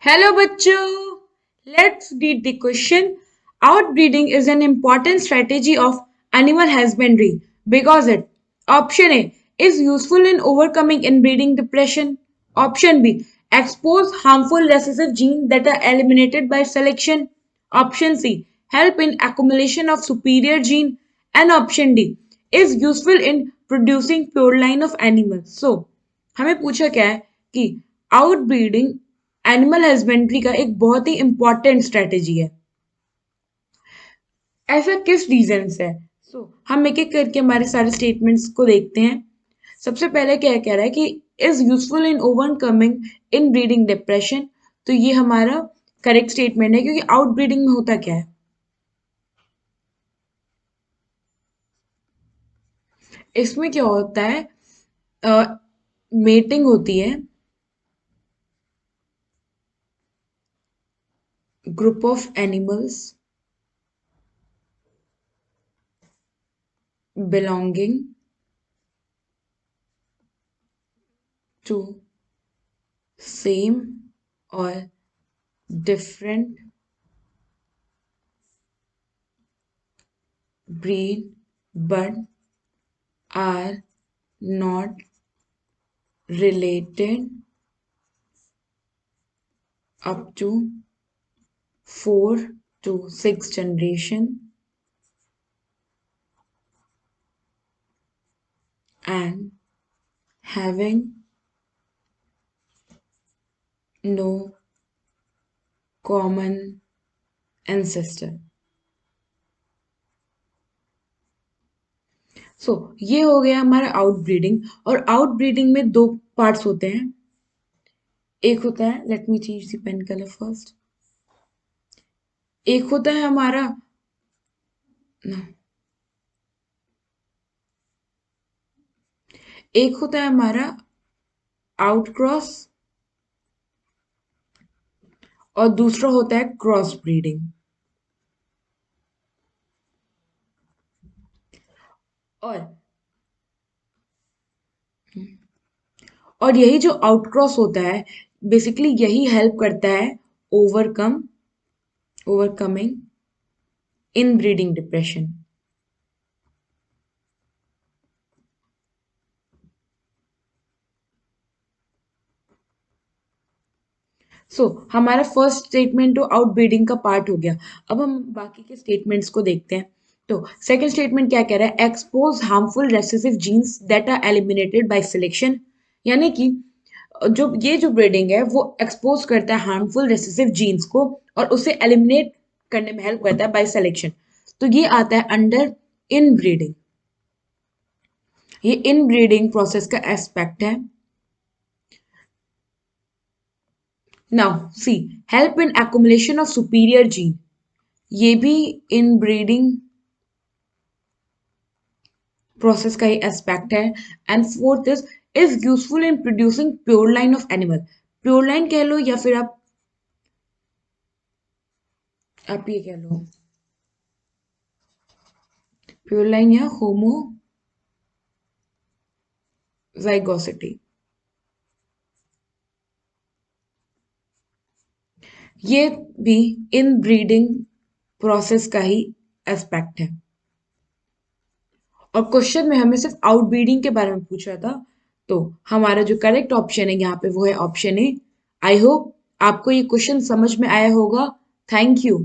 Hello bachcho. Let's read the question. Outbreeding is an important strategy of animal husbandry because it option A is useful in overcoming inbreeding depression. Option B expose harmful recessive genes that are eliminated by selection. Option C help in accumulation of superior gene and option D is useful in producing pure line of animals. So हमें पूछा क्या है कि outbreeding animal husbandry का एक बहुत ही important strategy है। ऐसा किस रीजन से है? हम एक एक करके हमारे सारे स्टेटमेंट्स को देखते हैं। सबसे पहले क्या कह रहा है कि is useful in overcoming in breeding depression. तो ये हमारा करेक्ट स्टेटमेंट है क्योंकि आउटब्रीडिंग में होता क्या है, इसमें क्या होता है, मेटिंग होती है, group of animals belonging to same or different breed but are not related up to 4 to 6 generation and having no common ancestor. ये हो गया हमारा आउटब्रीडिंग। और आउटब्रीडिंग में दो पार्ट्स होते हैं। एक होता है, let me change the pen colour first. एक होता है हमारा no, एक होता है हमारा आउटक्रॉस और दूसरा होता है क्रॉस ब्रीडिंग। और यही जो आउटक्रॉस होता है बेसिकली यही हेल्प करता है ओवरकमिंग इन ब्रीडिंग डिप्रेशन। हमारा फर्स्ट स्टेटमेंट तो आउटब्रीडिंग का पार्ट हो गया। अब हम बाकी के स्टेटमेंट्स को देखते हैं। तो सेकंड स्टेटमेंट क्या कह रहा है, expose harmful recessive genes that are eliminated by selection. यानी कि जो ब्रीडिंग है वो एक्सपोज करता है हार्मफुल रेसेसिव जीन्स को और उसे एलिमिनेट करने में हेल्प करता है बाय सिलेक्शन। तो ये आता है अंडर इन ब्रीडिंग। ये इन ब्रीडिंग प्रोसेस का एस्पेक्ट है। Now see help in accumulation of superior gene, ये भी इन ब्रीडिंग प्रोसेस का ही एस्पेक्ट है। And fourth is useful in producing pure line of animal. Pure line कह लो या फिर आप ये कह लो प्योर लाइन या होमोजाइगोसिटी, ये भी इन ब्रीडिंग प्रोसेस का ही एस्पेक्ट है। और क्वेश्चन में हमें सिर्फ आउटब्रीडिंग के बारे में पूछ रहा था, तो हमारा जो करेक्ट ऑप्शन है यहाँ पे वो है ऑप्शन ए। आई होप आपको ये क्वेश्चन समझ में आया होगा। Thank you.